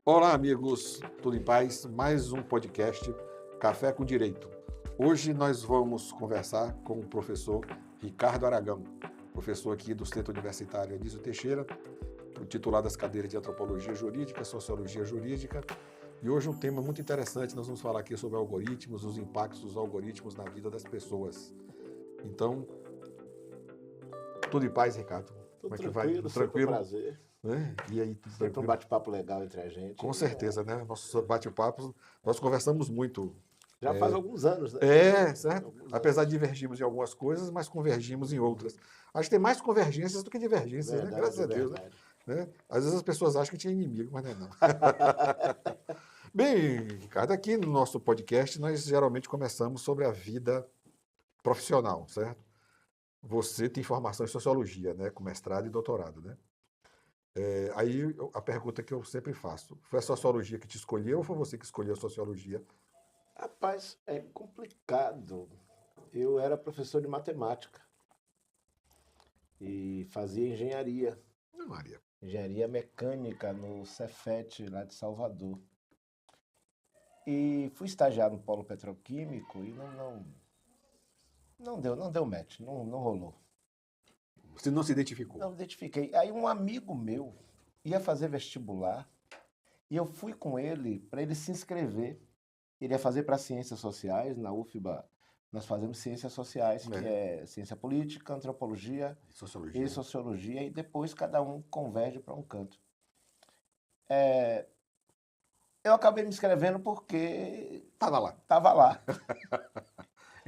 Olá, amigos, tudo em paz? Mais um podcast Café com Direito. Hoje nós vamos conversar com o professor Ricardo Aragão, professor aqui do Centro Universitário Anísio Teixeira, titular das cadeiras de Antropologia Jurídica, Sociologia Jurídica. E hoje um tema muito interessante, nós vamos falar aqui sobre algoritmos, os impactos dos algoritmos na vida das pessoas. Então, tudo em paz, Ricardo? Tudo Como é que vai? tranquilo, Tudo sempre um tranquilo? prazer. Né? E aí, tudo Sempre um tranquilo? bate-papo legal entre a gente. Com certeza, né? Nossos bate-papos, nós conversamos muito. Já faz alguns anos, né? Certo? Alguns Apesar anos. de divergirmos em algumas coisas, mas convergimos em outras. Acho que tem mais convergências do que divergências, né? Graças Verdade, a Deus, né? verdade. Às vezes as pessoas acham que tinha inimigo, mas não é não. Bem, Ricardo, aqui no nosso podcast nós geralmente começamos sobre a vida profissional, certo? Você tem formação em sociologia, né? Com mestrado e doutorado, né? Aí a pergunta que eu sempre faço, foi a sociologia que te escolheu ou foi você que escolheu a sociologia? Rapaz, é complicado. Eu era professor de matemática e fazia engenharia. Não, Maria. Engenharia mecânica no Cefet, lá de Salvador. E fui estagiar no polo petroquímico e não deu match, não rolou. Você não se identificou? Não identifiquei. Aí um amigo meu ia fazer vestibular e eu fui com ele para ele se inscrever. Ele ia fazer para Ciências Sociais, na UFBA. Nós fazemos Ciências Sociais, que é ciência política, antropologia Sociologia. e sociologia, e depois cada um converge para um canto. Eu acabei me inscrevendo porque Tava lá. estava lá.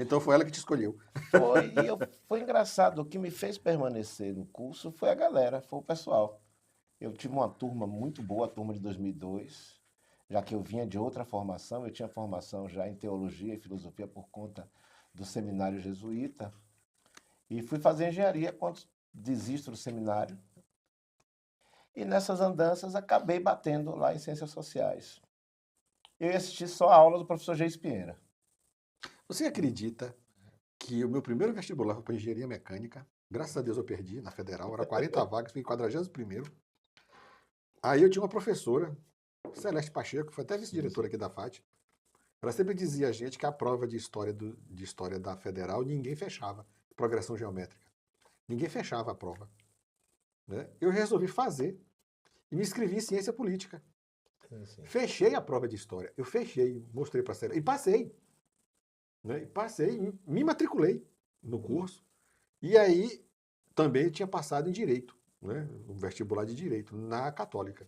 Então foi ela que te escolheu. Foi engraçado. O que me fez permanecer no curso foi a galera, foi o pessoal. Eu tive uma turma muito boa, a turma de 2002, já que eu vinha de outra formação. Eu tinha formação já em teologia e filosofia por conta do seminário jesuíta. E fui fazer engenharia quando desisto do seminário. E nessas andanças acabei batendo lá em Ciências Sociais. Eu ia assistir só a aula do professor Geis Pinheira. Você acredita que o meu primeiro vestibular foi para engenharia mecânica? Graças a Deus eu perdi na federal, era 40 vagas, fui em 41º. Aí eu tinha uma professora, Celeste Pacheco, que foi até vice-diretora aqui da FAT. Ela sempre dizia a gente que a prova de história da federal ninguém fechava, progressão geométrica. Ninguém fechava a prova. Né? Eu resolvi fazer e me inscrevi em ciência política. Sim. Fechei a prova de história. Eu fechei, mostrei para a Celeste. E passei. Né? E passei, me matriculei no curso. E aí também tinha passado em Direito, né? Um vestibular de Direito, na Católica.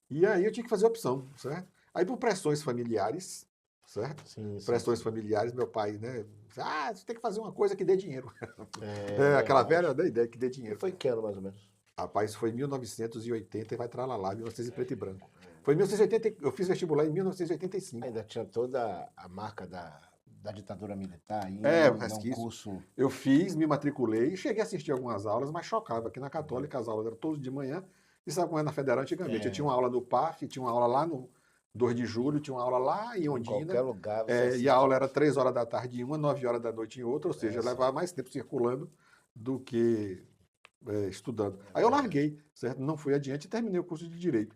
E aí eu tinha que fazer opção, certo? Aí por pressões familiares, certo? Sim. Pressões familiares, meu pai, né? Você tem que fazer uma coisa que dê dinheiro. Aquela Verdade. velha da ideia que dê E dinheiro. foi que ano, mais ou menos? Rapaz, foi em 1980 e vai tralalá, 1900 em preto e branco. Foi em 1980, eu fiz vestibular em 1985. Ainda tinha toda a marca da ditadura militar ainda, Mas um que isso. curso. Eu fiz, me matriculei, cheguei a assistir algumas aulas, mas chocava. Aqui na Católica as aulas eram todas de manhã. E sabe como é na Federal antigamente? Eu tinha uma aula no PAF, tinha uma aula lá no 2 de julho, tinha uma aula lá em Em Ondina. qualquer lugar você E a assiste. aula era 3 horas da tarde em uma, 9 horas da noite em outra, ou seja, eu levava mais tempo circulando do que estudando. Aí eu larguei, certo? Não fui adiante e terminei o curso de Direito.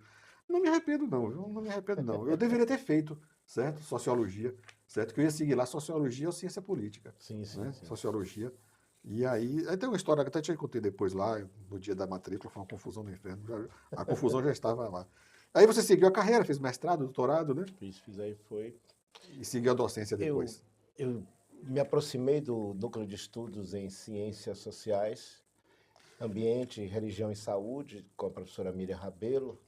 Não me arrependo não, viu? Não me arrependo não. Eu deveria ter feito, certo? Sociologia, certo? Que eu ia seguir lá Sociologia ou Ciência Política. Sim. Sociologia. E aí tem uma história que até te contei depois lá, no dia da matrícula, foi uma confusão no inferno. A confusão já estava lá. Aí você seguiu a carreira, fez mestrado, doutorado, né? Fiz aí foi. E seguiu a docência depois. Eu me aproximei do núcleo de estudos em ciências sociais, ambiente, religião e saúde, com a professora Miriam Rabelo,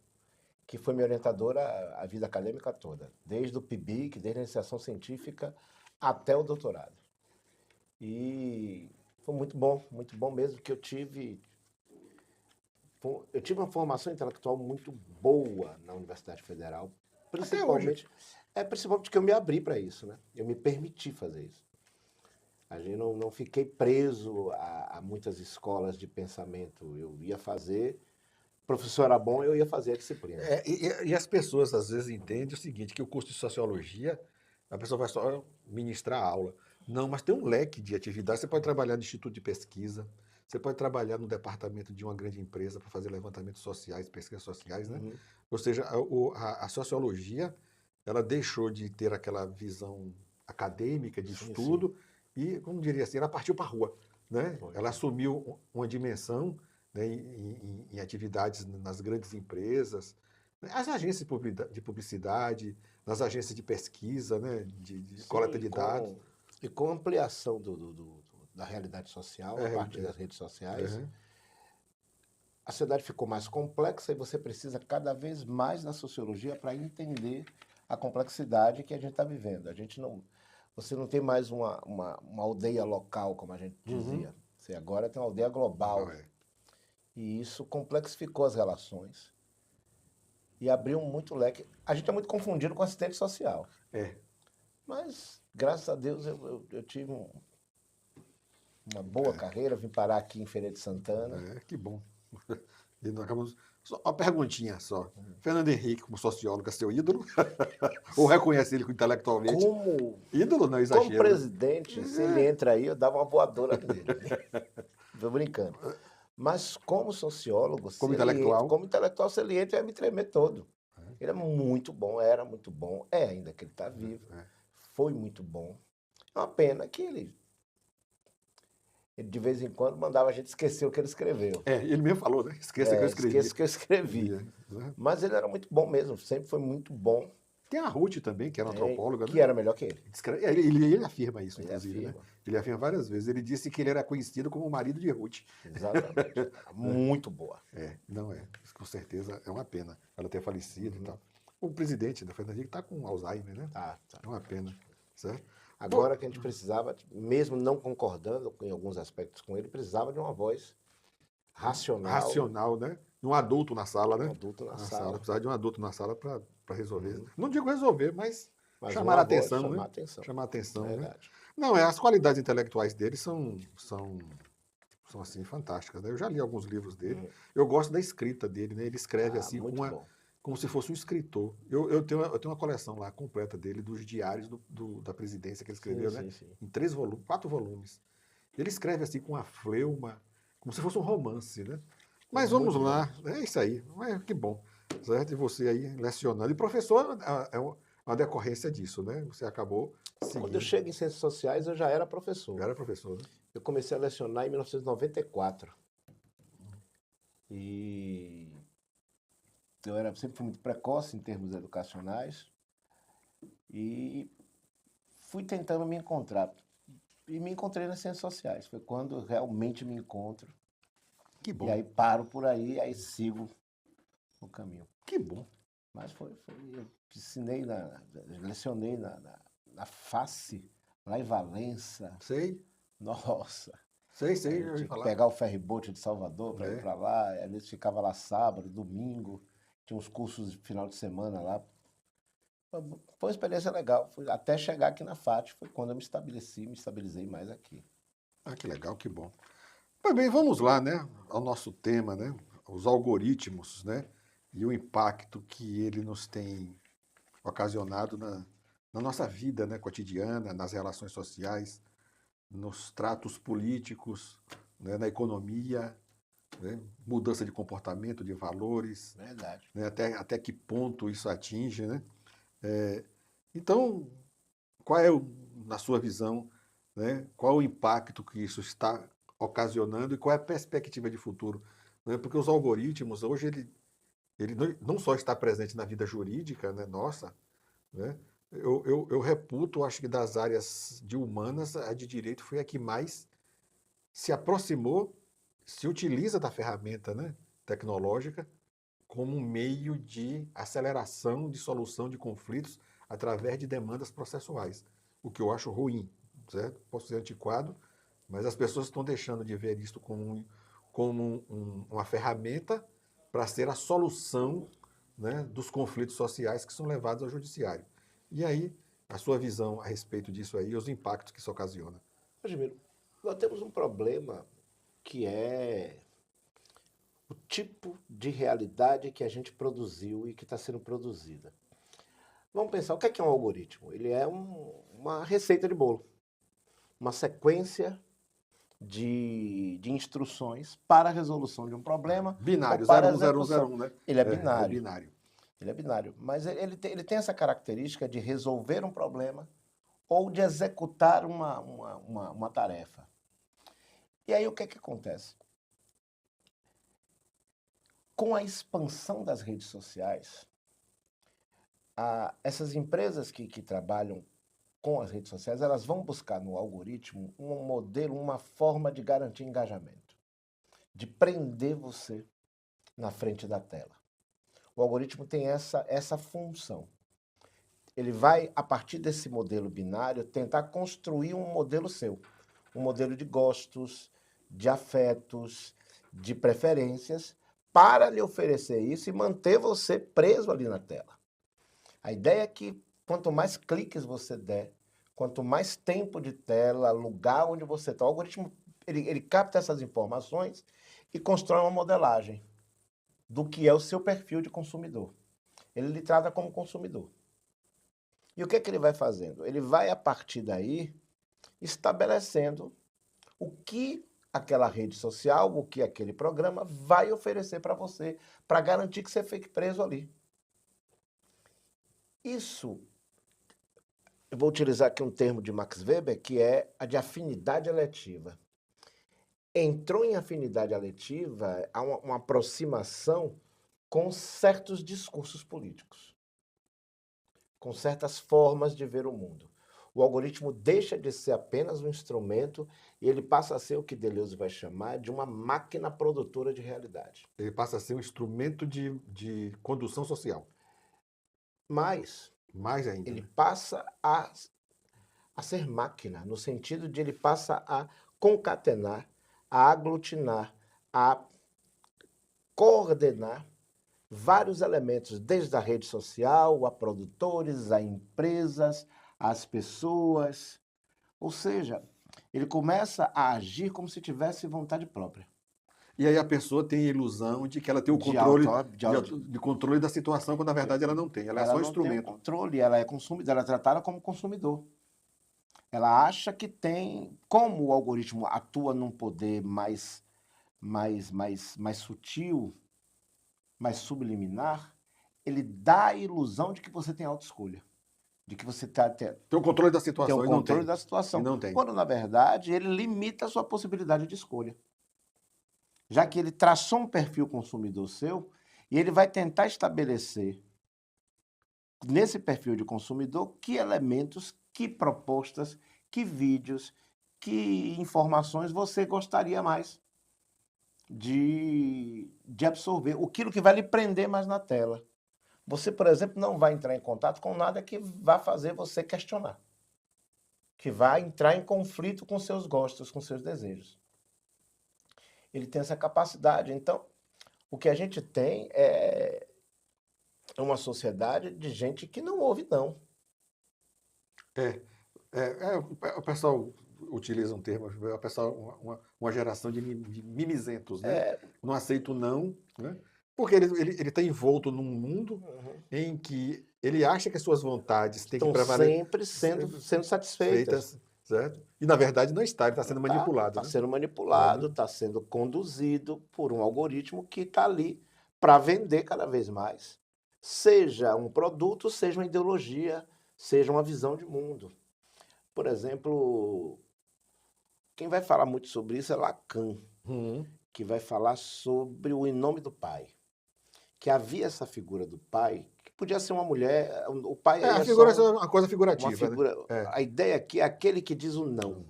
que foi minha orientadora a vida acadêmica toda, desde o PIBIC, desde a iniciação científica até o doutorado. E foi muito bom mesmo, que eu tive uma formação intelectual muito boa na Universidade Federal, principalmente que eu me abri para isso, né? Eu me permiti fazer isso. A gente não fiquei preso a muitas escolas de pensamento. Eu ia fazer, o professor era bom, eu ia fazer a disciplina. E as pessoas às vezes entendem o seguinte, que o curso de Sociologia, a pessoa vai só ministrar a aula. Não, mas tem um leque de atividades. Você pode trabalhar no instituto de pesquisa, Você pode trabalhar no departamento de uma grande empresa para fazer levantamentos sociais, pesquisas sociais, né? Uhum. Ou seja, a sociologia, ela deixou de ter aquela visão acadêmica de Sim, sim. estudo e, como diria assim, ela partiu para a rua, né? Foi, Ela foi. assumiu uma dimensão, né, em atividades nas grandes empresas, né, as agências de publicidade, nas agências de pesquisa, né, de Sim, coleta de dados. e com a ampliação da realidade social, a É, partir das redes sociais, é, a sociedade ficou mais complexa e você precisa cada vez mais da sociologia para entender a complexidade que a gente está vivendo. Você não tem mais uma aldeia local, como a gente uhum. dizia. Você agora tem uma aldeia Não global. é. E isso complexificou as relações e abriu muito leque. A gente é muito confundido com assistente social. É, Mas, graças a Deus, eu tive uma boa carreira, vim parar aqui em Feira de Santana. que bom. E nós acabamos... Só uma perguntinha só. Fernando Henrique, como sociólogo, é seu ídolo? Ou reconhece ele intelectualmente? Como, Ídolo não é como exagero, né? presidente, se ele entra aí, eu dava uma voadora nele. Tô brincando. Mas como sociólogo, Como intelectual? como intelectual, se ele entra, eu ia me tremer todo. Ele é muito bom, era muito bom, é ainda que ele está vivo, É. foi muito bom. É uma pena que ele de vez em quando mandava a gente esquecer o que ele escreveu. Ele mesmo falou, né? Esqueça que eu escrevi. Esqueça o que eu escrevi. Né? Mas ele era muito bom mesmo, sempre foi muito bom, Tem a Ruth também, que era antropóloga, que né? era melhor que ele. Ele afirma isso, Ele inclusive, né? afirma. Ele afirma várias vezes. Ele disse que ele era conhecido como o marido de Ruth. Exatamente. Era muito boa. Não é. Isso, com certeza é uma pena ela ter falecido e Uhum. tal. O presidente da Fernanda Henrique está com Alzheimer, né? Tá. É uma pena, certo? Agora que a gente precisava, mesmo não concordando em alguns aspectos com ele, precisava de uma voz racional, Racional, né? Um adulto na sala, um né? adulto na Na sala. sala. Precisava de um adulto na sala para resolver. Uhum. Não digo resolver, mas Mas chamar uma a voz atenção, chamar né? a atenção. Chamar a atenção, né? Verdade. Não, as qualidades intelectuais dele são assim, fantásticas, né? Eu já li alguns livros dele. Uhum. Eu gosto da escrita dele, né? Ele escreve assim Muito bom. como se fosse um escritor. Eu tenho uma coleção lá completa dele, dos diários da presidência que ele Sim, escreveu, né? sim, sim. Em 4 volumes. Ele escreve assim com a fleuma, como se fosse um romance, né? Mas vamos Muito bom. lá, é isso aí. Que bom, certo? E você aí lecionando. E professor é uma decorrência disso, né? Você acabou Quando eu seguindo. chego em ciências sociais, eu já era professor. Já era professor, né? Eu comecei a lecionar em 1994. E sempre fui muito precoce em termos educacionais. E fui tentando me encontrar. E me encontrei nas ciências sociais. Foi quando eu realmente me encontro. Que E bom, aí paro por aí, aí sigo o caminho. que bom. Mas eu lecionei na face, lá em Valença. Sei, Nossa, sei, eu já ouvi tinha que falar. pegar o ferryboat de Salvador para ir É. para lá. Às vezes ficava lá sábado, domingo. Tinha uns cursos de final de semana lá. Foi uma experiência legal. Até chegar aqui na FAT, foi quando eu me estabilizei mais aqui. Que legal, que bom. Pois bem, vamos lá, né? Ao nosso tema, né? Os algoritmos, né? E o impacto que ele nos tem ocasionado na nossa vida, né? Cotidiana, nas relações sociais, nos tratos políticos, né? Na economia, né? Mudança de comportamento, de valores, Verdade. né? Até que ponto isso atinge, né? Então, qual é, na sua visão, né, qual o impacto que isso está ocasionando e qual é a perspectiva de futuro? Né? Porque os algoritmos, hoje, ele não só está presente na vida jurídica, né, nossa, né? Eu reputo, acho que das áreas de humanas, a de direito foi a que mais se aproximou, se utiliza da ferramenta, né, tecnológica como um meio de aceleração de solução de conflitos através de demandas processuais, o que eu acho ruim, certo? Posso ser antiquado, mas as pessoas estão deixando de ver isso como uma ferramenta para ser a solução, né, dos conflitos sociais que são levados ao judiciário. E aí, a sua visão a respeito disso aí, os impactos que isso ocasiona. Admiro. Nós temos um problema que é o tipo de realidade que a gente produziu e que está sendo produzida. Vamos pensar, o que é um algoritmo? Ele é uma receita de bolo, uma sequência de instruções para a resolução de um problema. Binário, ou para 010101, né? Ele é É binário. binário. Ele é binário. Mas ele tem essa característica de resolver um problema ou de executar uma tarefa. E aí o que é que acontece? Com a expansão das redes sociais, essas empresas que trabalham com as redes sociais, elas vão buscar no algoritmo um modelo, uma forma de garantir engajamento, de prender você na frente da tela. O algoritmo tem essa função. Ele vai, a partir desse modelo binário, tentar construir um modelo seu, um modelo de gostos, de afetos, de preferências, para lhe oferecer isso e manter você preso ali na tela. A ideia é que quanto mais cliques você der, quanto mais tempo de tela, lugar onde você está, o algoritmo ele capta essas informações e constrói uma modelagem do que é o seu perfil de consumidor. Ele lhe trata como consumidor. E o que é que ele vai fazendo? Ele vai, a partir daí, estabelecendo o que aquela rede social, o que aquele programa vai oferecer para você, para garantir que você fique preso ali. Isso, eu vou utilizar aqui um termo de Max Weber, que é a de afinidade eletiva. Entrou em afinidade eletiva, há uma aproximação com certos discursos políticos, com certas formas de ver o mundo. O algoritmo deixa de ser apenas um instrumento e ele passa a ser o que Deleuze vai chamar de uma máquina produtora de realidade. Ele passa a ser um instrumento de condução social. Mas Mais ainda. ele passa a ser máquina, no sentido de ele passa a concatenar, a aglutinar, a coordenar vários elementos, desde a rede social, a produtores, a empresas, as pessoas. Ou seja, ele começa a agir como se tivesse vontade própria. E aí a pessoa tem a ilusão de que ela tem o de controle da situação, quando na verdade ela não tem. Ela é só um instrumento. Ela não tem o controle, ela é consumidora, ela é tratada como consumidor. Ela acha que tem, como o algoritmo atua num poder mais sutil, mais subliminar, ele dá a ilusão de que você tem autoescolha. De que você tem o controle da situação. Tem o controle da situação. E não tem. Quando, na verdade, ele limita a sua possibilidade de escolha. Já que ele traçou um perfil consumidor seu, e ele vai tentar estabelecer, nesse perfil de consumidor, que elementos, que propostas, que vídeos, que informações você gostaria mais de absorver. Aquilo que vai lhe prender mais na tela. Você, por exemplo, não vai entrar em contato com nada que vá fazer você questionar. Que vai entrar em conflito com seus gostos, com seus desejos. Ele tem essa capacidade. Então, o que a gente tem é uma sociedade de gente que não ouve não. O pessoal utiliza um termo, o pessoal, uma geração de mimizentos, né? Não aceita o não, né? Porque ele está envolto num mundo em que ele acha que as suas vontades têm que prevalecer. Sempre sendo satisfeitas. Certo? E na verdade não está, ele está sendo manipulado. Está sendo manipulado, está sendo conduzido por um algoritmo que está ali para vender cada vez mais. Seja um produto, seja uma ideologia, seja uma visão de mundo. Por exemplo, quem vai falar muito sobre isso é Lacan, que vai falar sobre o Em Nome do Pai. Que havia essa figura do pai, que podia ser uma mulher, o pai a figura é uma coisa figurativa. Uma figura, né? A ideia aqui é aquele que diz o não.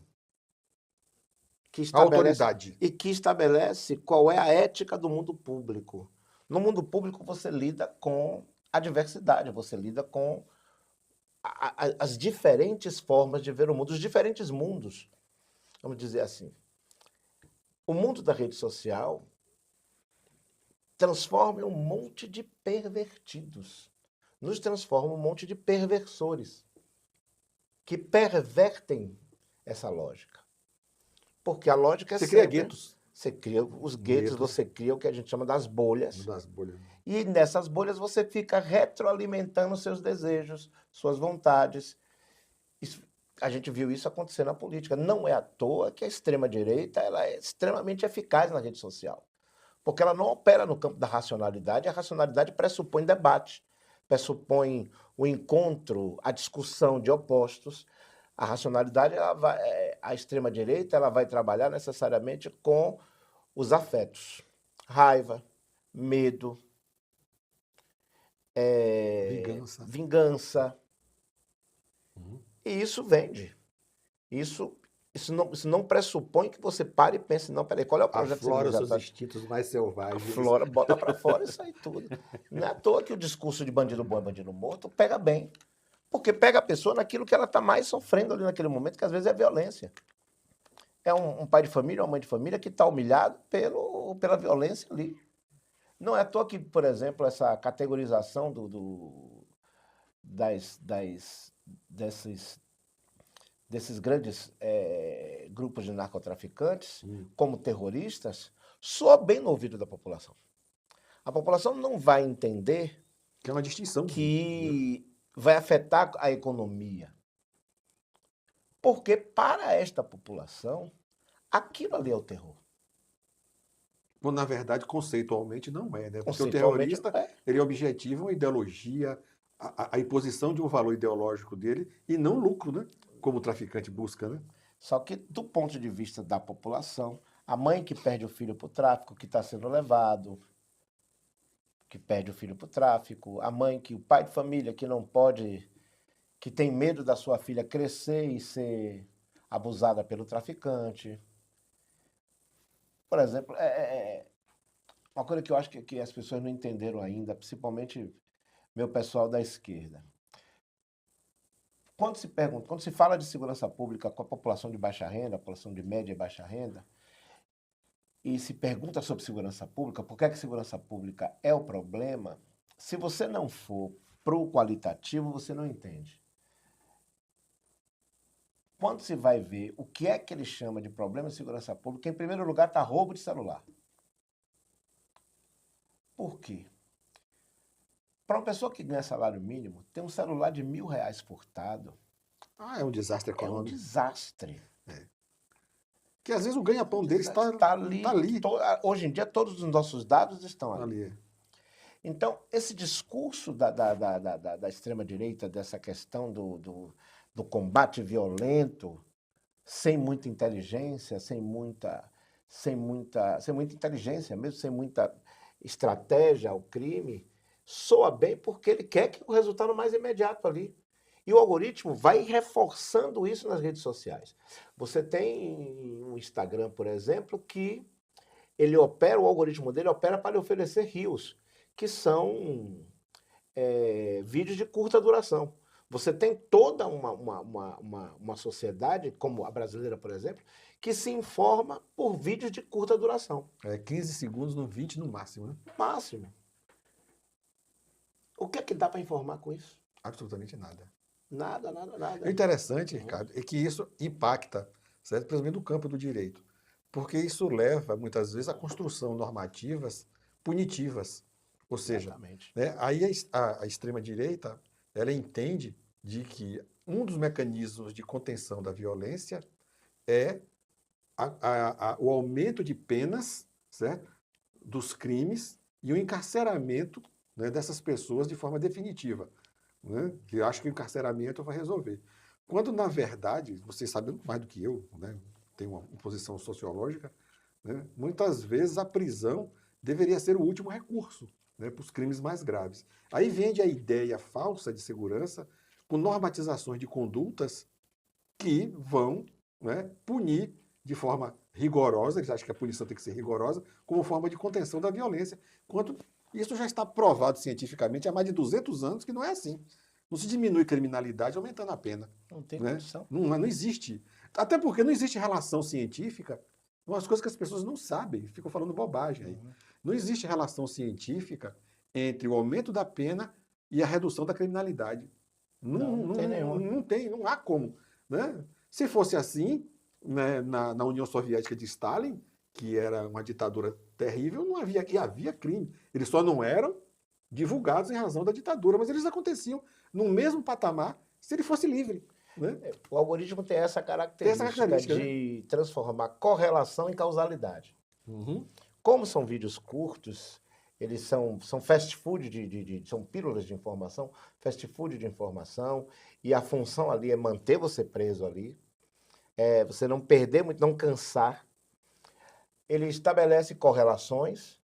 Que autoridade. E que estabelece qual é a ética do mundo público. No mundo público você lida com a diversidade, você lida com as diferentes formas de ver o mundo, os diferentes mundos. Vamos dizer assim. O mundo da rede social transforma em um monte de pervertidos. Nos transforma em um monte de perversores que pervertem essa lógica. Porque a lógica é sempre... Você cria guetos. Você cria os guetos, você cria o que a gente chama das bolhas. Das bolhas. E nessas bolhas você fica retroalimentando seus desejos, suas vontades. a gente viu isso acontecer na política. Não é à toa que a extrema-direita ela é extremamente eficaz na rede social. Porque ela não opera no campo da racionalidade, a racionalidade pressupõe debate, pressupõe o encontro, a discussão de opostos. A racionalidade, a extrema-direita, ela vai trabalhar necessariamente com os afetos. Raiva, medo, vingança. Uhum. E isso vende. Isso não pressupõe que você pare e pense, não, peraí, qual é o projeto Aflora os seus civilizatório? instintos mais selvagens. Aflora, bota pra fora e sai tudo. Não é à toa que o discurso de bandido bom e bandido morto pega bem. Porque pega a pessoa naquilo que ela está mais sofrendo ali naquele momento, que às vezes é violência. É um pai de família, uma mãe de família que está humilhado pela violência ali. Não é à toa que, por exemplo, essa categorização desses grandes grupos de narcotraficantes como terroristas soa bem no ouvido da população. A população não vai entender que é uma distinção que vai afetar a economia. Porque para esta população, aquilo ali é o terror. Bom, na verdade, conceitualmente não é, né? Porque o Conceitualmente terrorista, ele objetiva uma ideologia, a imposição de um valor ideológico dele e não lucro, né? Como o traficante busca, né? Só que do ponto de vista da população, a mãe que perde o filho para o tráfico, que está sendo levado, que perde o filho para o tráfico, o pai de família que não pode, que tem medo da sua filha crescer e ser abusada pelo traficante. Por exemplo, uma coisa que eu acho que as pessoas não entenderam ainda, principalmente meu pessoal da esquerda. Quando se fala de segurança pública com a população de baixa renda, a população de média e baixa renda, e se pergunta sobre segurança pública, por que a segurança pública é o problema, se você não for pro qualitativo, você não entende. Quando se vai ver o que é que ele chama de problema de segurança pública, em primeiro lugar está roubo de celular. Por quê? Para uma pessoa que ganha salário mínimo, ter um celular de R$1.000 furtado é um desastre é um econômico. desastre. Que às vezes o ganha-pão deles está ali. Hoje em dia, todos os nossos dados estão ali. Ali. Então, esse discurso da extrema-direita, dessa questão do combate violento, sem muita inteligência, sem muita inteligência mesmo, sem muita estratégia ao crime, soa bem porque ele quer que o resultado mais imediato ali. E o algoritmo vai reforçando isso nas redes sociais. Você tem um Instagram, por exemplo, que o algoritmo dele opera para lhe oferecer reels, que são vídeos de curta duração. Você tem toda uma sociedade, como a brasileira, por exemplo, que se informa por vídeos de curta duração. 15 segundos no 20 no máximo, né? Máximo. O que é que dá para informar com isso? Absolutamente nada. Nada. O interessante, Ricardo, é que isso impacta, certo? Principalmente no campo do direito. Porque isso leva, muitas vezes, à construção normativas punitivas. Ou seja, né, aí a extrema-direita, ela entende de que um dos mecanismos de contenção da violência é o aumento de penas, certo? Dos crimes e o encarceramento, né, dessas pessoas de forma definitiva. Né? Que eu acho que o encarceramento vai resolver. Quando, na verdade, vocês sabem mais do que eu, né? Tenho uma posição sociológica, né? Muitas vezes a prisão deveria ser o último recurso, né, para os crimes mais graves. Aí vende a ideia falsa de segurança com normatizações de condutas que vão, né, punir de forma rigorosa, eles acham que a punição tem que ser rigorosa, como forma de contenção da violência, enquanto isso já está provado cientificamente há mais de 200 anos que não é assim. Não se diminui criminalidade aumentando a pena. Não tem né? condição. Não existe. Até porque não existe relação científica. Umas coisas que as pessoas não sabem, ficam falando bobagem aí. Não existe relação científica entre o aumento da pena e a redução da criminalidade. Não tem, não há como. Né? Se fosse assim, né, na União Soviética de Stalin, que era uma ditadura terrível, não havia, e havia crime. Eles só não eram divulgados em razão da ditadura, mas eles aconteciam no mesmo patamar se ele fosse livre. né? O algoritmo tem essa característica característica, de transformar correlação em causalidade. Uhum. Como são vídeos curtos, eles são fast food, são pílulas de informação, fast food de informação, e a função ali é manter você preso ali, você não perder muito, não cansar. Ele estabelece correlações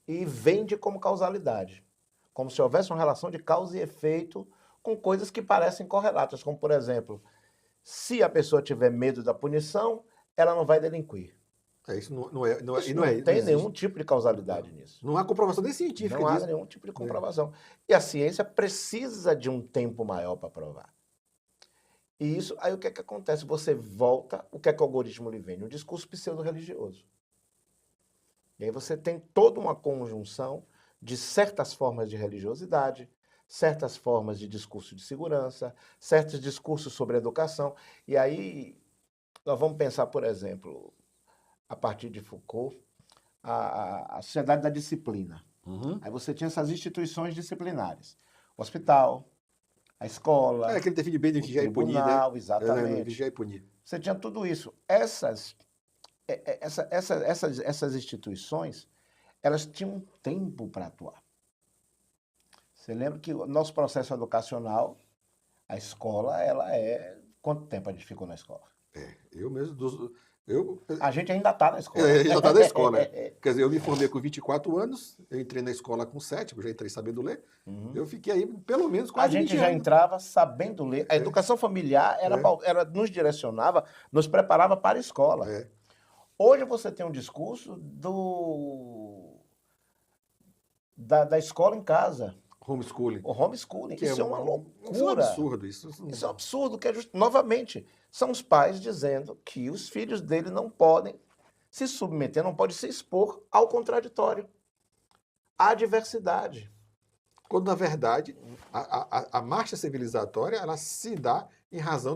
e vende como causalidade, como se houvesse uma relação de causa e efeito com coisas que parecem correlatas, como, por exemplo, se a pessoa tiver medo da punição, ela não vai delinquir. Isso não é, Isso não tem existe. nenhum tipo de causalidade nisso. Não há comprovação nem científica Não há disso. nenhum tipo de comprovação. E a ciência precisa de um tempo maior para provar. E isso, aí o que é que acontece? Você volta, o que é que o algoritmo lhe vende? Um discurso pseudo-religioso. E aí você tem toda uma conjunção de certas formas de religiosidade, certas formas de discurso de segurança, certos discursos sobre educação. E aí nós vamos pensar, por exemplo, a partir de Foucault, a sociedade da disciplina. Uhum. Aí você tinha essas instituições disciplinares. O hospital, a escola, que ele define bem de o vigiar e punir, né? tribunal, exatamente. Vigiar e punir. Você tinha tudo isso. Essas instituições, elas tinham um tempo para atuar. Você lembra que o nosso processo educacional, a escola, ela é... Quanto tempo a gente ficou na escola? Eu mesmo... A gente ainda está na escola. Já está na escola. Quer dizer, eu me formei com 24 anos, eu entrei na escola com 7, eu já entrei sabendo ler. Uhum. Eu fiquei aí pelo menos A quase gente 20 já anos. entrava sabendo ler. A educação familiar nos direcionava, nos preparava para a escola. Hoje você tem um discurso da escola em casa. Homeschooling. O homeschooling. Isso é uma loucura. Isso é um absurdo. Isso é um absurdo, que novamente, são os pais dizendo que os filhos dele não podem se submeter, não podem se expor ao contraditório, à diversidade. Quando, na verdade, a marcha civilizatória, ela se dá em razão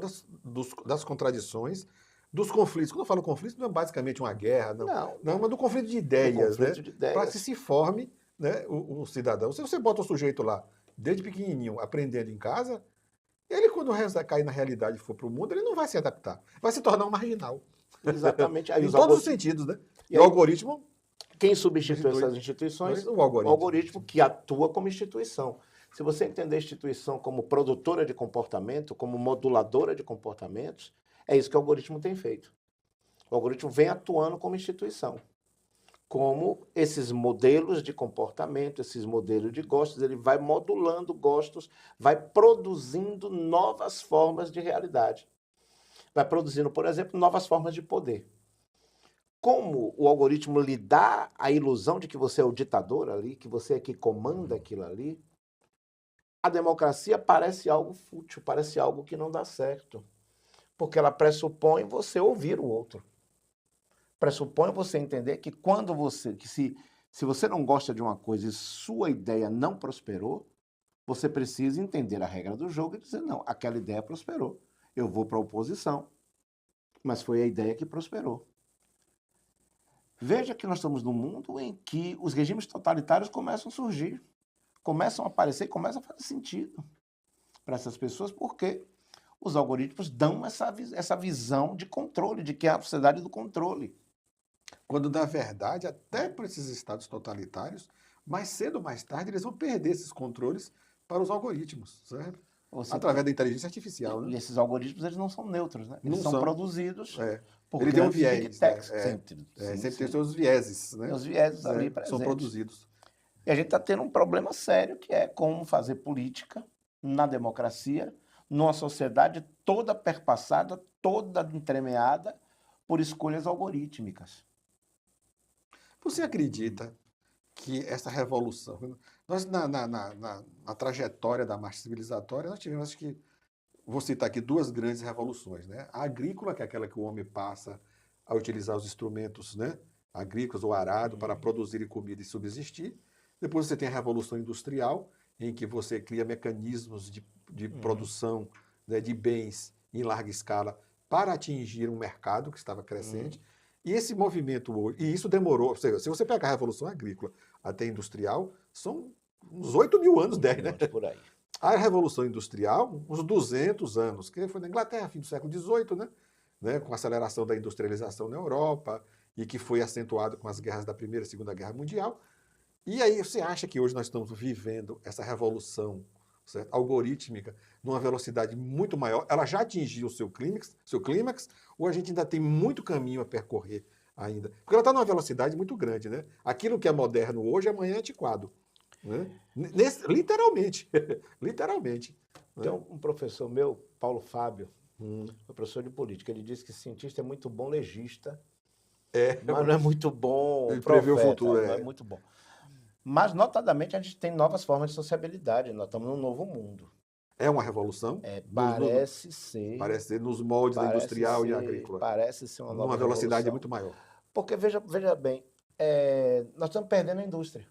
das contradições, dos conflitos. Quando eu falo conflito, não é basicamente uma guerra, não, mas do conflito de ideias, né? Para que se forme, né, um cidadão. Se você bota o sujeito lá, desde pequenininho, aprendendo em casa, ele, quando cair na realidade e for para o mundo, ele não vai se adaptar. Vai se tornar um marginal. Exatamente. Aí em todos os sentidos, né? E o algoritmo... Quem substitui essas instituições? O algoritmo que atua como instituição. Se você entender a instituição como produtora de comportamento, como moduladora de comportamentos, é isso que o algoritmo tem feito. O algoritmo vem atuando como instituição. Como esses modelos de comportamento, esses modelos de gostos, ele vai modulando gostos, vai produzindo novas formas de realidade. Vai produzindo, por exemplo, novas formas de poder. Como o algoritmo lhe dá a ilusão de que você é o ditador ali, que você é que comanda aquilo ali, a democracia parece algo fútil, parece algo que não dá certo. Porque ela pressupõe você ouvir o outro. Pressupõe você entender que se você não gosta de uma coisa e sua ideia não prosperou, você precisa entender a regra do jogo e dizer, não, aquela ideia prosperou. Eu vou para a oposição, mas foi a ideia que prosperou. Veja que nós estamos num mundo em que os regimes totalitários começam a surgir, começam a aparecer e começam a fazer sentido para essas pessoas, porque os algoritmos dão essa visão de controle, de que é a sociedade do controle. Quando, na verdade, até para esses estados totalitários, mais cedo ou mais tarde, eles vão perder esses controles para os algoritmos, certo? Através da inteligência artificial. E esses algoritmos, eles não são neutros, né? Eles são produzidos... Ele tem um viés. Sempre tem seus vieses, né? Os vieses ali presentes. São produzidos. E a gente está tendo um problema sério, que é como fazer política na democracia, numa sociedade toda perpassada, toda entremeada por escolhas algorítmicas. Você acredita que essa revolução... Nós, na trajetória da marcha civilizatória, nós tivemos, acho que, vou citar aqui, duas grandes revoluções, né? A agrícola, que é aquela que o homem passa a utilizar os instrumentos, né, agrícolas, o arado, para produzir comida e subsistir. Depois você tem a revolução industrial, em que você cria mecanismos de produção, né, de bens em larga escala para atingir um mercado que estava crescente. E esse movimento hoje, e isso demorou, se você pegar a revolução agrícola até industrial, são uns 8 mil anos, 10, né? Por aí. A Revolução Industrial, uns 200 anos, que foi na Inglaterra, fim do século XVIII, né, com a aceleração da industrialização na Europa, e que foi acentuado com as guerras da Primeira e Segunda Guerra Mundial. E aí você acha que hoje nós estamos vivendo essa revolução, certo, algorítmica numa velocidade muito maior? Ela já atingiu o seu clímax, ou a gente ainda tem muito caminho a percorrer ainda? Porque ela está numa velocidade muito grande, né? Aquilo que é moderno hoje, amanhã é antiquado. Né? Literalmente. Literalmente. Tem Né? um professor meu, Paulo Fábio, Hum. professor de política, ele diz que cientista é muito bom legista, É, mas não é muito bom ele prevê o profeta, futuro. não é muito bom. Mas, notadamente, a gente tem novas formas de sociabilidade, nós estamos num novo mundo. É uma revolução. Parece ser. Parece ser nos moldes da industrial e agrícola. Parece ser uma nova Numa velocidade revolução. muito maior. Porque, veja bem, nós estamos perdendo a indústria.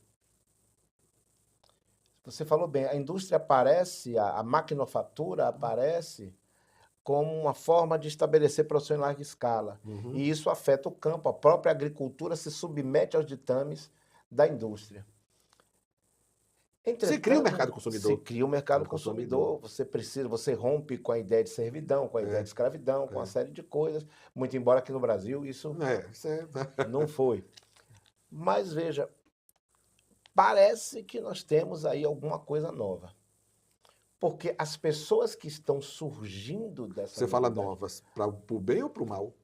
Você falou bem, a indústria aparece, a maquinofatura aparece como uma forma de estabelecer produção em larga escala. Uhum. E isso afeta o campo, a própria agricultura se submete aos ditames da indústria. Você cria o mercado consumidor. Você cria o mercado consumidor, você rompe com a ideia de servidão, com a ideia de escravidão, com uma série de coisas. Muito embora aqui no Brasil isso não foi. Mas veja, parece que nós temos aí alguma coisa nova. Porque as pessoas que estão surgindo dessa Você fala novas, para o bem ou para o mal?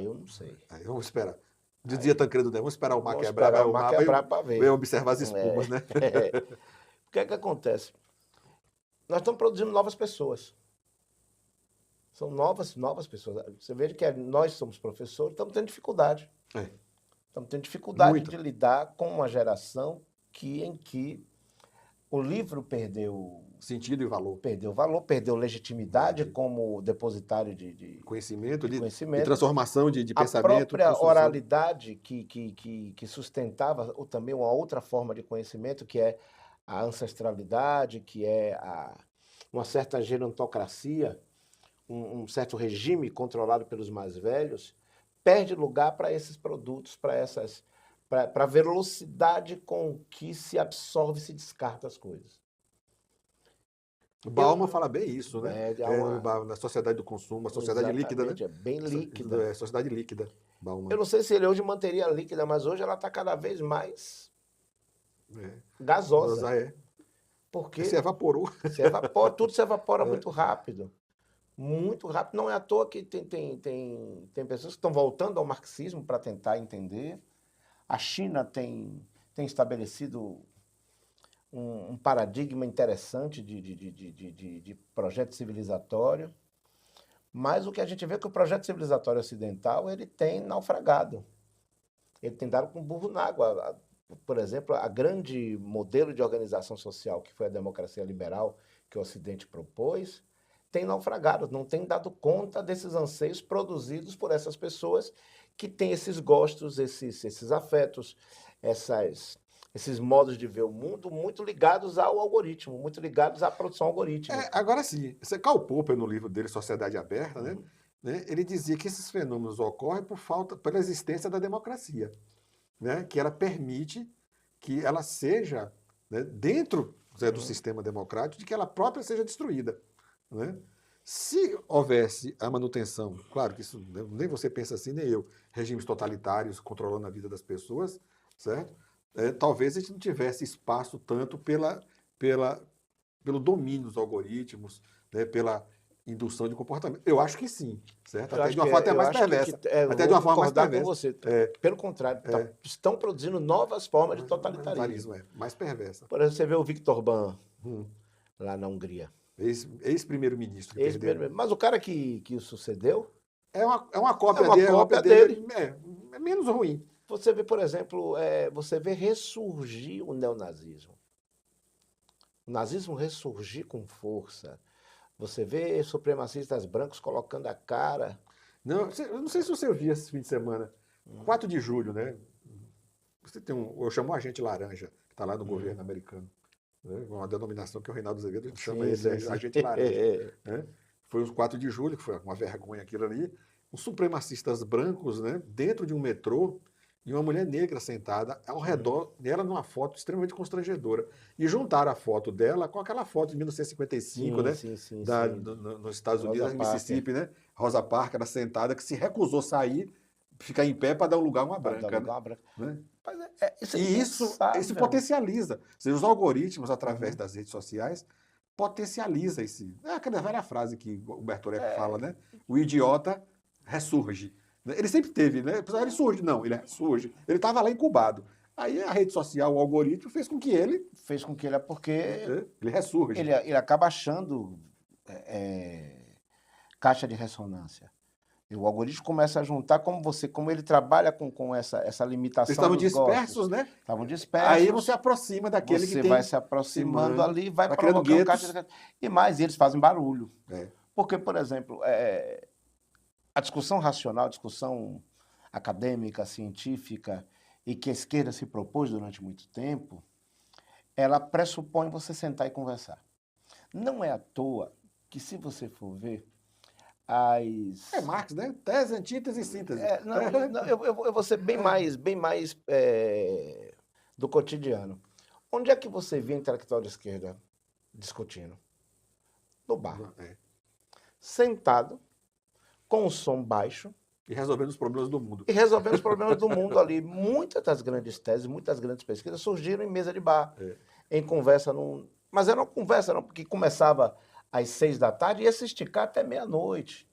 Eu não sei. Aí vamos esperar. Dizia Tancredo, né? Vamos esperar o mar Vamos quebrar, esperar o mar quebrar para ver. Vem observar as espumas, né? O que é que acontece? Nós estamos produzindo novas pessoas. São novas pessoas. Você veja que nós somos professores, estamos tendo dificuldade. Estamos tendo dificuldade de lidar com uma geração em que o livro perdeu sentido e valor. Perdeu legitimidade como depositário de conhecimento, de conhecimento. Transformação de pensamento. A própria oralidade que sustentava também uma outra forma de conhecimento, que é a ancestralidade, que é uma certa gerontocracia, um certo regime controlado pelos mais velhos, perde lugar para esses produtos, para a velocidade com que se absorve e se descarta as coisas. Bauman fala bem isso, né? Na sociedade do consumo, a sociedade líquida, né? É bem líquida. Sociedade líquida, Bauman. Eu não sei se ele hoje manteria líquida, mas hoje ela está cada vez mais gasosa. Porque se evaporou. Tudo se evapora muito rápido. Muito rápido. Não é à toa que tem pessoas que estão voltando ao marxismo para tentar entender. A China tem estabelecido um paradigma interessante de projeto civilizatório, mas o que a gente vê é que o projeto civilizatório ocidental ele tem naufragado. Ele tem dado com burro na água. Por exemplo, a grande modelo de organização social, que foi a democracia liberal que o Ocidente propôs, tem naufragado, não tem dado conta desses anseios produzidos por essas pessoas que têm esses gostos, esses afetos, esses modos de ver o mundo muito ligados ao algoritmo, muito ligados à produção algorítmica. Agora sim, Karl Popper, no livro dele, Sociedade Aberta, né, ele dizia que esses fenômenos ocorrem pela existência da democracia, né, que ela permite que ela seja, né, dentro do sistema democrático, de que ela própria seja destruída. Né? Se houvesse a manutenção, claro que isso nem você pensa assim, nem eu, regimes totalitários controlando a vida das pessoas, certo? Talvez a gente não tivesse espaço tanto pelo domínio dos algoritmos, né, pela indução de comportamento. Eu acho que sim, certo? Até de uma forma até mais perversa. Até de uma forma mais perversa. Com você. Pelo contrário, estão produzindo novas formas de totalitarismo. Mais perversa. Por exemplo, você vê o Viktor Ban, lá na Hungria. Ex-primeiro-ministro. Mas o cara que o sucedeu... É uma cópia dele. É menos ruim. Você vê, por exemplo, você vê ressurgir o neonazismo. O nazismo ressurgir com força. Você vê supremacistas brancos colocando a cara. Eu não sei se você viu esse fim de semana. 4 de julho, né? Você tem eu chamo o agente laranja, que está lá no governo americano. Né? Uma denominação que o Reinaldo Azevedo chama ele de agente laranja. Né? Foi os 4 de julho, que foi uma vergonha aquilo ali. Os supremacistas brancos, né, dentro de um metrô, e uma mulher negra sentada ao redor dela numa foto extremamente constrangedora. E juntaram a foto dela com aquela foto de 1955, Sim, né? sim, sim, sim. Nos Estados Unidos, Rosa em Parker, Mississippi, né? Rosa Parks era sentada, que se recusou sair, ficar em pé para dar um lugar a uma para dar branca, lugar branco. né? Mas isso é E isso impensável. potencializa. Ou seja, os algoritmos, através Uhum. das redes sociais, potencializa esse. É aquela velha frase que o Humberto Eco fala, né? O idiota ressurge. Ele sempre teve, né? Ele surge, não, ele ressurge. Ele estava lá incubado. Aí a rede social, o algoritmo, fez com que ele, Fez com que ele, porque ele ressurge. ele acaba achando caixa de ressonância. E o algoritmo começa a juntar como ele trabalha com essa Eles limitação estavam dos gostos. dispersos, né? Estavam Aí você dispersos, aproxima daquele que você vai tem se aproximando aproximando, ali, vai vai criando provocando caixa guetos. de... E mais, eles fazem barulho. É. Porque, por exemplo, a discussão racional, a discussão acadêmica, científica, e que a esquerda se propôs durante muito tempo, ela pressupõe você sentar e conversar. Não é à toa que, se você for ver, É Marx, né? Tese, antítese e síntese. não, eu vou ser bem mais do cotidiano. Onde é que você vê intelectual de esquerda discutindo? No bar. É. Sentado, com o som baixo, E resolvendo os problemas do mundo. e resolvendo os problemas do mundo ali. Muitas das grandes teses, muitas grandes pesquisas surgiram em mesa de bar, em conversa. Mas era uma conversa, não, porque começava às 6 da tarde e ia se esticar até meia-noite.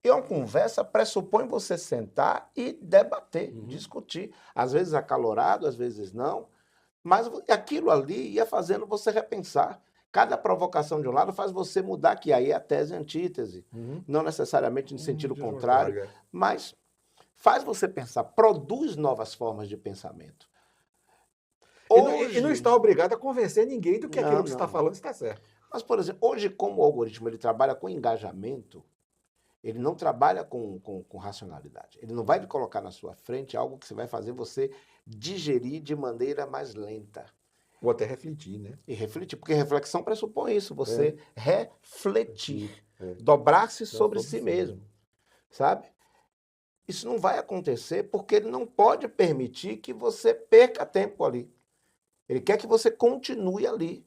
E uma conversa pressupõe você sentar e debater, discutir. Às vezes acalorado, às vezes não. Mas aquilo ali ia fazendo você repensar. Cada provocação de um lado faz você mudar, que aí é a tese e a antítese. Não necessariamente no sentido contrário, mas faz você pensar, produz novas formas de pensamento. E não está obrigado a convencer ninguém do que aquilo que você está falando está certo. Mas, por exemplo, hoje, como o algoritmo ele trabalha com engajamento, ele não trabalha com racionalidade. Ele não vai te colocar na sua frente algo que vai fazer você digerir de maneira mais lenta. Ou até refletir, né? E refletir, porque reflexão pressupõe isso, você refletir, dobrar-se sobre si mesmo, sabe? Isso não vai acontecer porque ele não pode permitir que você perca tempo ali. Ele quer que você continue ali.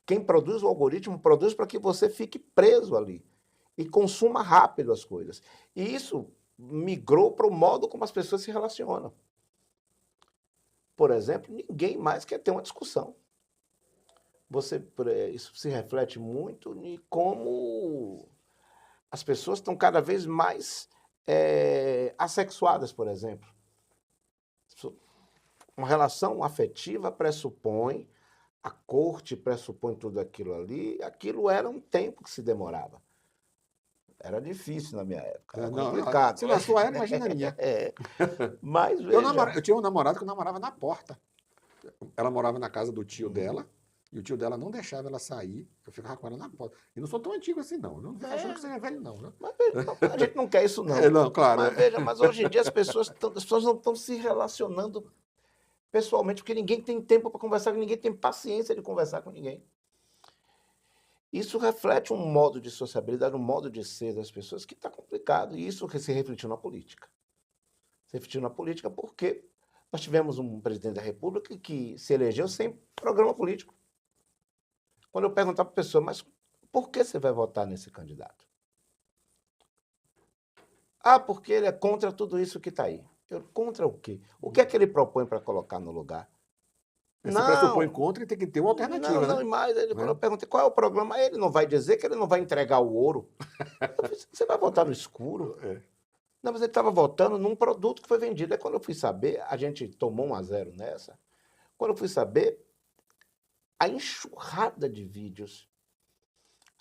Quem produz o algoritmo produz para que você fique preso ali e consuma rápido as coisas. E isso migrou para o modo como as pessoas se relacionam. Por exemplo, ninguém mais quer ter uma discussão. Isso se reflete muito em como as pessoas estão cada vez mais assexuadas, por exemplo. Uma relação afetiva pressupõe, a corte pressupõe tudo aquilo ali. Aquilo era um tempo que se demorava. Era difícil na minha época, era complicado. Se na sua era, imagina a minha. Mas veja... Eu tinha um namorado que eu namorava na porta. Ela morava na casa do tio dela, e o tio dela não deixava ela sair. Eu ficava com ela na porta. E não sou tão antigo assim, não. Não fica achando que você é velho, não. Né? Mas veja, a gente não quer isso, não. Não, claro. Mas veja, mas hoje em dia as pessoas não estão se relacionando pessoalmente, porque ninguém tem tempo para conversar, ninguém tem paciência de conversar com ninguém. Isso reflete um modo de sociabilidade, um modo de ser das pessoas que está complicado. E isso se refletiu na política. Se refletiu na política porque nós tivemos um presidente da República que se elegeu sem programa político. Quando eu perguntava para a pessoa, mas por que você vai votar nesse candidato? Ah, porque ele é contra tudo isso que está aí. Contra o quê? O que é que ele propõe para colocar no lugar? Você pressupõe contra e tem que ter uma alternativa, não, né? E mais, quando eu perguntei qual é o programa, ele não vai dizer que ele não vai entregar o ouro. Você vai votar no escuro? Não, mas ele estava votando num produto que foi vendido. Aí quando eu fui saber, a gente tomou 1-0 nessa. Quando eu fui saber, a enxurrada de vídeos,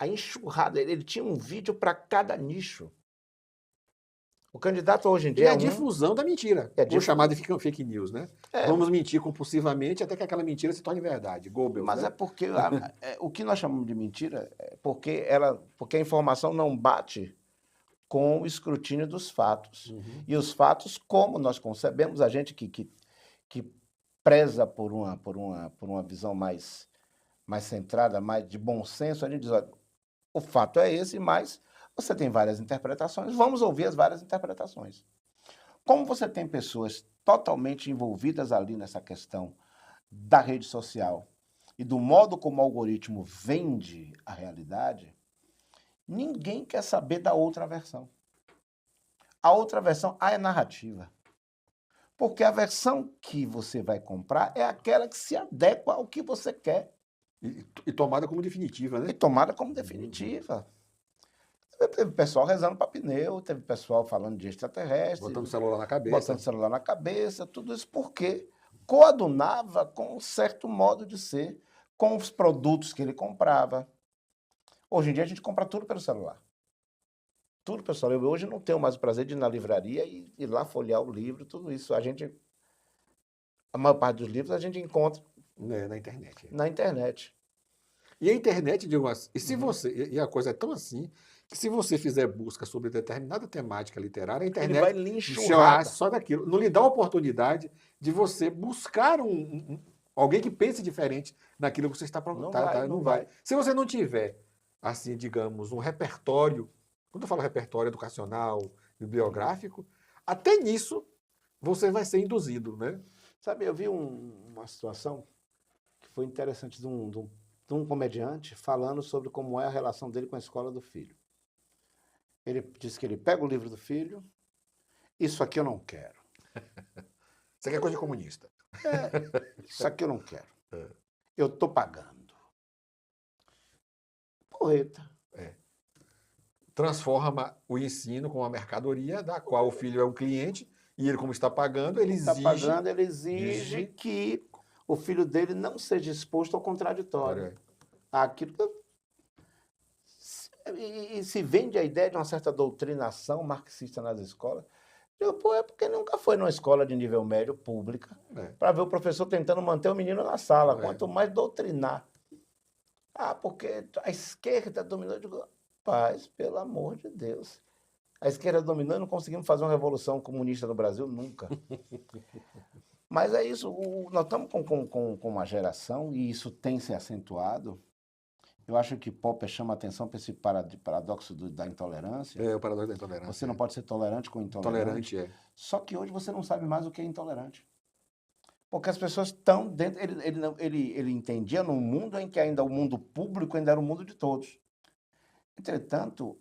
ele tinha um vídeo para cada nicho. O candidato hoje em dia é a difusão da mentira. O chamado de fake news, né? Vamos mentir compulsivamente até que aquela mentira se torne verdade. Goebbels, mas né? é porque o que nós chamamos de mentira é porque a informação não bate com o escrutínio dos fatos. E os fatos, como nós concebemos, a gente que preza por uma visão mais centrada, mais de bom senso, a gente diz, olha, o fato é esse, mas você tem várias interpretações, vamos ouvir as várias interpretações. como você tem pessoas totalmente envolvidas ali nessa questão da rede social e do modo como o algoritmo vende a realidade, ninguém quer saber da outra versão. A outra versão é narrativa. Porque a versão que você vai comprar é aquela que se adequa ao que você quer. E tomada como definitiva, né? E tomada como definitiva. Teve pessoal rezando para pneu, teve pessoal falando de extraterrestre, Botando o celular na cabeça. botando celular na cabeça, tudo isso porque coadunava com um certo modo de ser, com os produtos que ele comprava. Hoje em dia a gente compra tudo pelo celular. Tudo pelo celular. Eu hoje não tenho mais o prazer de ir na livraria e ir lá folhear o livro, tudo isso. A maior parte dos livros a gente encontra Na internet. na internet. E a internet, digo assim, e se você, e a coisa é tão assim, que se você fizer busca sobre determinada temática literária, a Ele vai internet lhe já enxurrada. só daquilo. Não lhe dá a oportunidade de você buscar alguém que pense diferente naquilo que você está Não tá, vai, tá, não não vai. vai. Se você não tiver, assim, digamos, um repertório, quando eu falo repertório educacional, bibliográfico, até nisso você vai ser induzido, né? Sabe, eu vi uma situação que foi interessante de um comediante falando sobre como é a relação dele com a escola do filho. Ele disse que ele pega o livro do filho, isso aqui eu não quero. Isso aqui é coisa de comunista. Isso aqui eu não quero. Eu estou pagando. Porreta. Transforma o ensino com uma mercadoria da qual o filho é um cliente e ele, como está pagando, ele Está exige. pagando, ele exige que o filho dele não seja exposto ao contraditório. Aquilo e se vende a ideia de uma certa doutrinação marxista nas escolas. Eu, pô, é porque nunca foi numa escola de nível médio pública para ver o professor tentando manter o menino na sala. Quanto mais doutrinar. Ah, porque a esquerda dominou. Eu digo, paz, pelo amor de Deus. A esquerda dominou e não conseguimos fazer uma revolução comunista no Brasil nunca. Mas é isso, nós estamos com uma geração, e isso tem se acentuado. Eu acho que Popper chama atenção para esse paradoxo da intolerância. É o paradoxo da intolerância. Você não pode ser tolerante com intolerante. Tolerante, é. Só que hoje você não sabe mais o que é intolerante. Porque as pessoas estão dentro. Ele entendia num mundo em que ainda o mundo público ainda era o mundo de todos. Entretanto,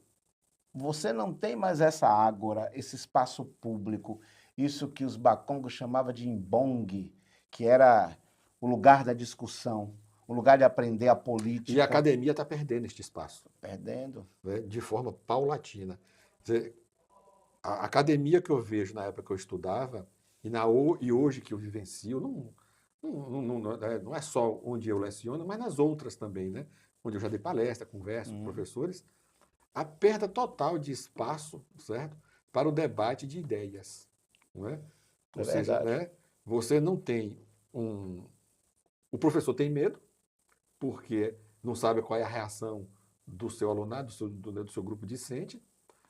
você não tem mais essa ágora, esse espaço público, isso que os bacongos chamavam de imbong, que era o lugar da discussão, o lugar de aprender a política. E a academia está perdendo este espaço. Perdendo. Né, de forma paulatina. Quer dizer, a academia que eu vejo na época que eu estudava e hoje que eu vivencio, não é só onde eu leciono, mas nas outras também, né? Onde eu já dei palestra, converso com professores, a perda total de espaço, certo? Para o debate de ideias. Não é? Ou seja, né, você não tem o professor tem medo, porque não sabe qual é a reação do seu alunado, do seu grupo discente.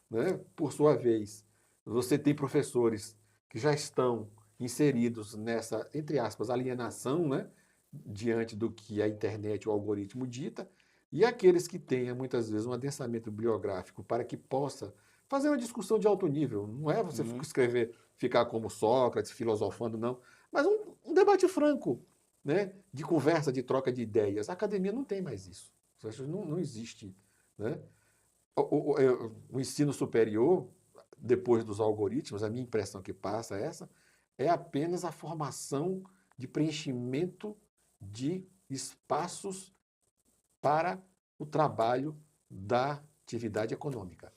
Né? Por sua vez, você tem professores que já estão inseridos nessa, entre aspas, alienação, né? Diante do que a internet, o algoritmo dita, e aqueles que tenham, muitas vezes, um adensamento bibliográfico para que possa fazer uma discussão de alto nível. Não é você escrever, ficar como Sócrates, filosofando, não, mas um debate franco, né? De conversa, de troca de ideias. A academia não tem mais isso. Não existe. Né? O ensino superior, depois dos algoritmos, a minha impressão que passa é essa, é apenas a formação de preenchimento de espaços para o trabalho da atividade econômica.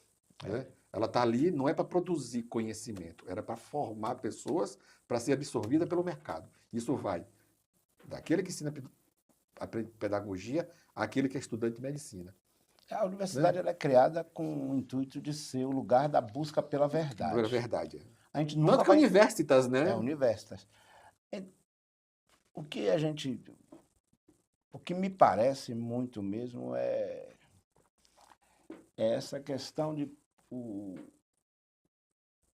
Né? Ela está ali, não é para produzir conhecimento, era para formar pessoas para ser absorvida pelo mercado. Isso vai daquele que ensina a pedagogia àquele que é estudante de medicina. A universidade ela é criada com o intuito de ser o lugar da busca pela verdade. Pela verdade. A gente nunca Tanto que universitas, né? Universitas. O que me parece muito mesmo é essa questão de o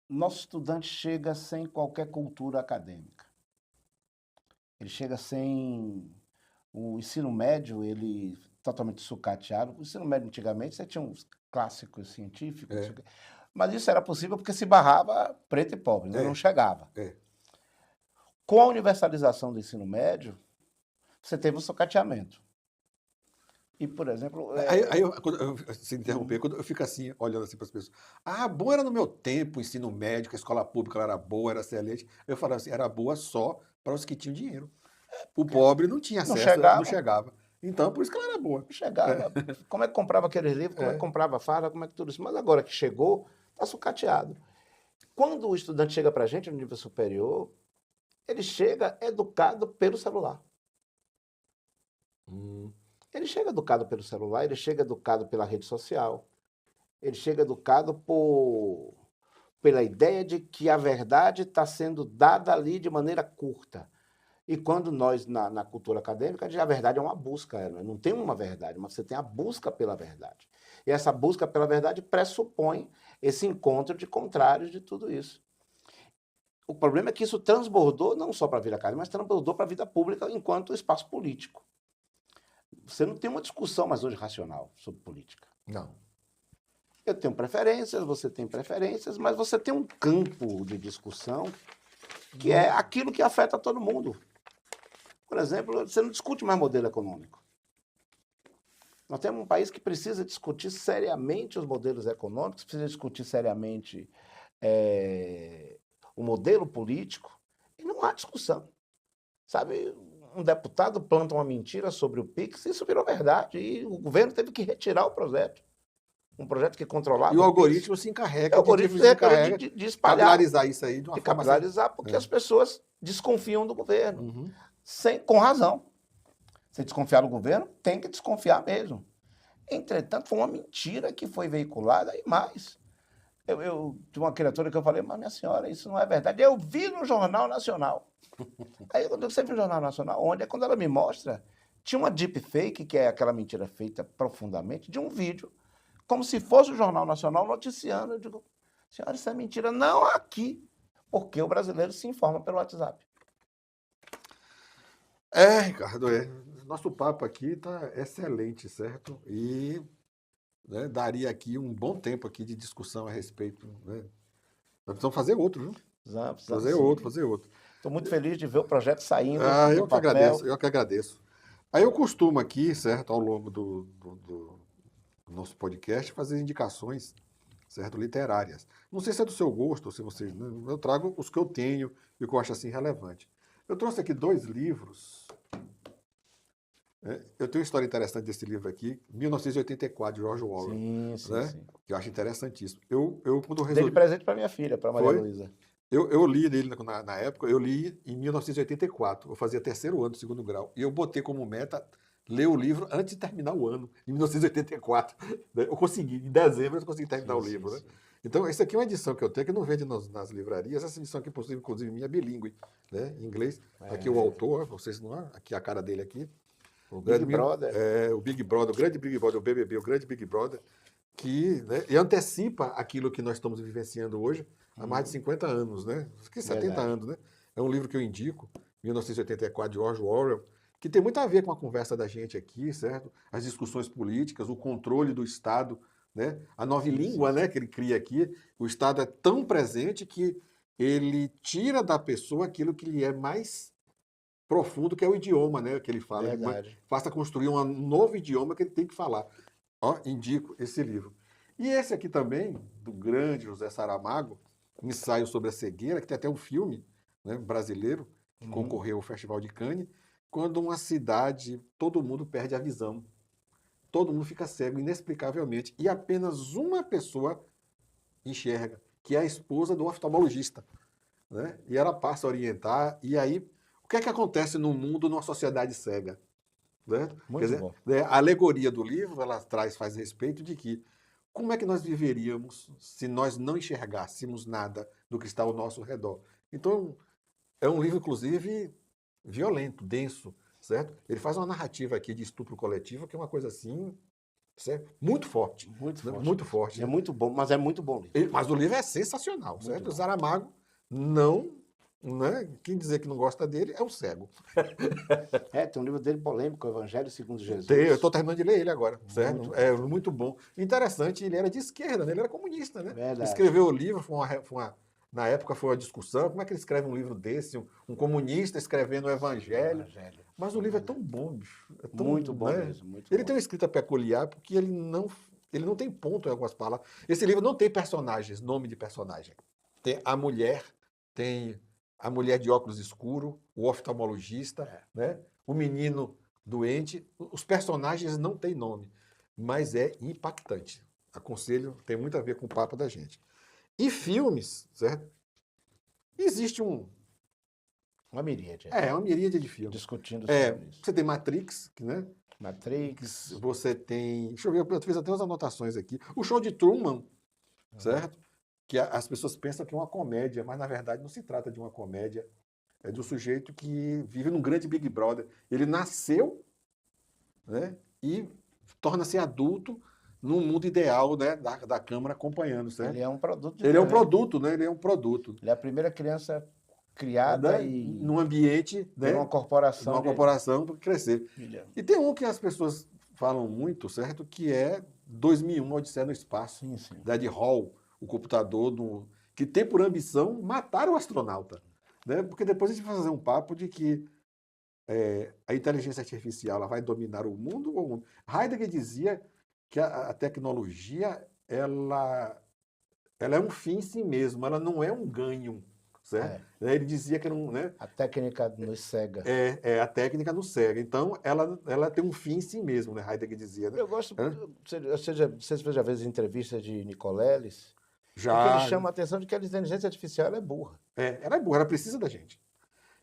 nosso estudante chega sem qualquer cultura acadêmica. Ele chega sem o ensino médio, ele totalmente sucateado. O ensino médio antigamente você tinha uns clássicos científicos. Mas isso era possível porque se barrava preto e pobre, né? Não chegava. É. Com a universalização do ensino médio, você teve o socateamento. E, por exemplo... Quando eu se interromper, quando eu fico assim, olhando assim para as pessoas. Ah, bom era no meu tempo o ensino médio, que a escola pública ela era boa, era excelente. Eu falava assim, era boa só para os que tinham dinheiro. O pobre não tinha Não acesso, chegava. não chegava. Então, por isso que ela era boa. Não chegava. Como é que comprava aqueles livros, como é que comprava farda, como é que tudo isso. Mas agora que chegou, está sucateado. Quando o estudante chega para a gente no nível superior, ele chega educado pelo celular. Ele chega educado pelo celular, ele chega educado pela rede social, ele chega educado pela ideia de que a verdade está sendo dada ali de maneira curta. E quando nós, na cultura acadêmica, a verdade é uma busca, não tem uma verdade, mas você tem a busca pela verdade. E essa busca pela verdade pressupõe esse encontro de contrários de tudo isso. O problema é que isso transbordou não só para a vida acadêmica, mas transbordou para a vida pública enquanto espaço político. Você não tem uma discussão mais hoje racional sobre política. Não. Eu tenho preferências, você tem preferências, mas você tem um campo de discussão que é aquilo que afeta todo mundo. Por exemplo, você não discute mais modelo econômico. Nós temos um país que precisa discutir seriamente os modelos econômicos, precisa discutir seriamente o modelo político, e não há discussão. Sabe, um deputado planta uma mentira sobre o PIX, isso virou verdade, e o governo teve que retirar o projeto. Um projeto que controlava E o algoritmo se encarrega, o algoritmo se encarrega de espalhar, capitalizar isso aí de uma forma... capitalizar, porque as pessoas desconfiam do governo, com razão. Se desconfiar do governo, tem que desconfiar mesmo. Entretanto, foi uma mentira que foi veiculada e mais. Eu tinha uma criatura que eu falei, mas minha senhora, isso não é verdade. Eu vi no Jornal Nacional. Aí quando você viu no Jornal Nacional, onde é quando ela me mostra, tinha uma deepfake, que é aquela mentira feita profundamente, de um vídeo, como se fosse o Jornal Nacional noticiando. Eu digo, senhora, isso é mentira. Não aqui, porque o brasileiro se informa pelo WhatsApp. Ricardo, nosso papo aqui está excelente, certo? E daria aqui um bom tempo aqui de discussão a respeito. Né? Nós precisamos fazer outro, viu? Fazer outro. Estou muito feliz de ver o projeto saindo eu que agradeço, eu que agradeço. Aí eu costumo aqui, certo, ao longo do nosso podcast, fazer indicações, certo, literárias. Não sei se é do seu gosto, ou se vocês... Né? Eu trago os que eu tenho e o que eu acho assim relevante. Eu trouxe aqui 2 livros. Eu tenho uma história interessante desse livro aqui, 1984, de George Orwell. Sim. Que eu acho interessantíssimo. Quando Dei de presente para minha filha, para Maria Luísa. Eu li ele na época, eu li em 1984. Eu fazia 3º ano do 2º grau. E eu botei como meta ler o livro antes de terminar o ano, em 1984. Eu consegui, em dezembro eu consegui terminar o livro. Né? Então, essa aqui é uma edição que eu tenho, que não vende nas livrarias. Essa edição aqui, inclusive, minha é bilíngue, né? Em inglês. Aqui o autor, vocês não aqui a cara dele aqui. O Big Brother. O Big Brother, o grande Big Brother, o BBB, o grande Big Brother, que e antecipa aquilo que nós estamos vivenciando hoje há mais de 50 anos, né? 70 anos, né? É um livro que eu indico, 1984, de George Orwell, que tem muito a ver com a conversa da gente aqui, certo? As discussões políticas, o controle do Estado, né? A nova língua, né, que ele cria aqui. O Estado é tão presente que ele tira da pessoa aquilo que lhe é mais profundo, que é o idioma, né, que ele fala. Verdade. Faça construir um novo idioma que ele tem que falar. Indico esse livro. E esse aqui também, do grande José Saramago, Ensaio sobre a Cegueira, que tem até um filme, né, brasileiro, que concorreu ao Festival de Cannes, quando uma cidade, todo mundo perde a visão. Todo mundo fica cego, inexplicavelmente, e apenas uma pessoa enxerga, que é a esposa do oftalmologista. Né? E ela passa a orientar, e aí, o que é que acontece no mundo, numa sociedade cega? Né? Muito bom. A alegoria do livro, ela faz respeito de que como é que nós viveríamos se nós não enxergássemos nada do que está ao nosso redor? Então, é um livro, inclusive, violento, denso, certo? Ele faz uma narrativa aqui de estupro coletivo, que é uma coisa assim, certo? Muito forte. Muito forte. É muito bom, mas é muito bom livro. Mas o livro é sensacional, certo? O Saramago não né? Quem dizer que não gosta dele é um cego. Tem um livro dele polêmico, o Evangelho segundo Jesus. Eu estou terminando de ler ele agora, certo? Muito É bom. muito bom. Interessante, ele era de esquerda, né? Ele era comunista, né? Verdade. Escreveu o livro, na época foi uma discussão, como é que ele escreve um livro desse, um comunista escrevendo o Evangelho? Mas o livro é tão bom, bicho. É tão, Muito bom né? mesmo. Muito Ele bom. tem uma escrita peculiar, porque ele não tem ponto em algumas palavras. Esse livro não tem personagens, nome de personagem. Tem a mulher de óculos escuros, o oftalmologista, né? O menino doente. Os personagens não têm nome, mas é impactante. Aconselho, tem muito a ver com o papo da gente. E filmes, certo? Existe Uma miríade. uma miríade de filmes. Discutindo sobre isso. Você tem Matrix, né? Matrix. Você tem... Deixa eu ver, eu fiz até umas anotações aqui. O Show de Truman, certo? Que as pessoas pensam que é uma comédia, mas na verdade não se trata de uma comédia. É de um sujeito que vive num grande Big Brother. Ele nasceu, né? E torna-se adulto num mundo ideal, né, da Câmara acompanhando, certo? Ele é um produto de Ele é um Deus, né? produto, né? Ele é um produto. Ele é a primeira criança criada Né? e Num ambiente, né? numa corporação. Numa corporação para crescer. Milhão. E tem um que as pessoas falam muito, certo? Que é 2001, Odisseia no Espaço. Sim, sim. Da Ed Hall, o computador que tem por ambição matar o astronauta. Né? Porque depois a gente vai fazer um papo de que a inteligência artificial ela vai dominar o mundo ou o mundo. Heidegger dizia que a tecnologia ela é um fim em si mesmo, ela não é um ganho. Certo? Ele dizia que era né? A técnica nos cega. A técnica nos cega. Então, ela tem um fim em si mesmo, né? Heidegger dizia. Né? Eu gosto. Você já fez entrevista de Nicoleles? Já. Porque ele chama a atenção de que a inteligência artificial ela é burra. Ela é burra, ela precisa da gente.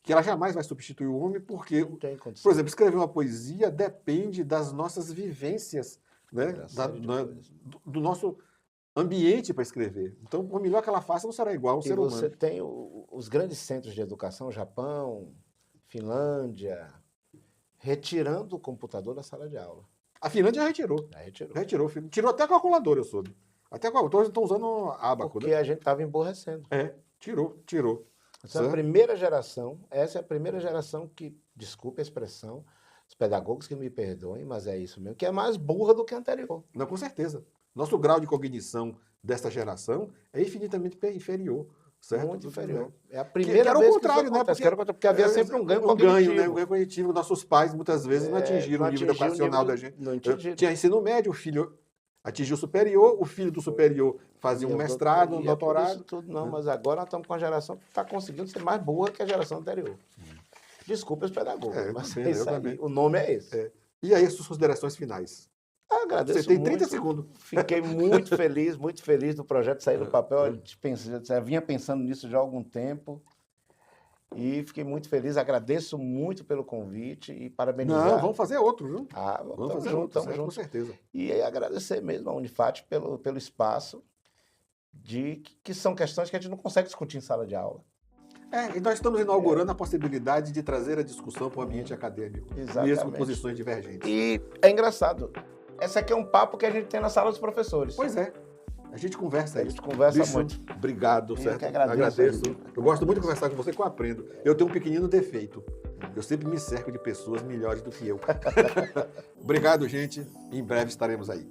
Que ela jamais vai substituir o homem, porque, Não tem condição. por exemplo, escrever uma poesia depende das nossas vivências, né? Do nosso ambiente para escrever. Então, por melhor que ela faça, não será igual ao ser humano. Você tem os grandes centros de educação, Japão, Finlândia, retirando o computador da sala de aula. A Finlândia já retirou. Retirou. Tirou até a calculadora, eu soube. Até a calculadora estão usando ábaco. Porque a gente estava emborrecendo. Tirou. Essa é a primeira geração que, desculpe a expressão, os pedagogos que me perdoem, mas é isso mesmo, que é mais burra do que a anterior. Não, com certeza. Nosso grau de cognição dessa geração é infinitamente inferior. Certo? Muito inferior. É a primeira vez que o contrário, isso acontece, né? Porque havia sempre um ganho cognitivo. Um ganho cognitivo. Nossos pais, muitas vezes, não atingiram o nível educacional da gente. Tinha ensino médio, o filho atingiu o superior, o filho do superior fazia um mestrado, um doutorado. Isso tudo não, mas agora nós estamos com a geração que está conseguindo ser mais burra que a geração anterior. Desculpa os pedagogos, mas é isso aí. O nome é esse. E aí, as suas considerações finais? Agradeço. Você tem 30 segundos. Fiquei muito feliz do projeto sair do papel. Eu vinha pensando nisso já há algum tempo. E fiquei muito feliz. Agradeço muito pelo convite e parabenizar. Não, vamos fazer outro, viu? Vamos fazer outro, junto. Com certeza. E agradecer mesmo a Unifat pelo espaço, que são questões que a gente não consegue discutir em sala de aula. E nós estamos inaugurando a possibilidade de trazer a discussão para o ambiente acadêmico. Exatamente. Mesmo com posições divergentes. E é engraçado. Esse aqui é um papo que a gente tem na sala dos professores. Pois é. A gente conversa aí. A gente conversa muito. Obrigado, certo? Eu que agradeço. Eu gosto muito de conversar com você, que eu aprendo. Eu tenho um pequenino defeito. Eu sempre me cerco de pessoas melhores do que eu. Obrigado, gente. Em breve estaremos aí.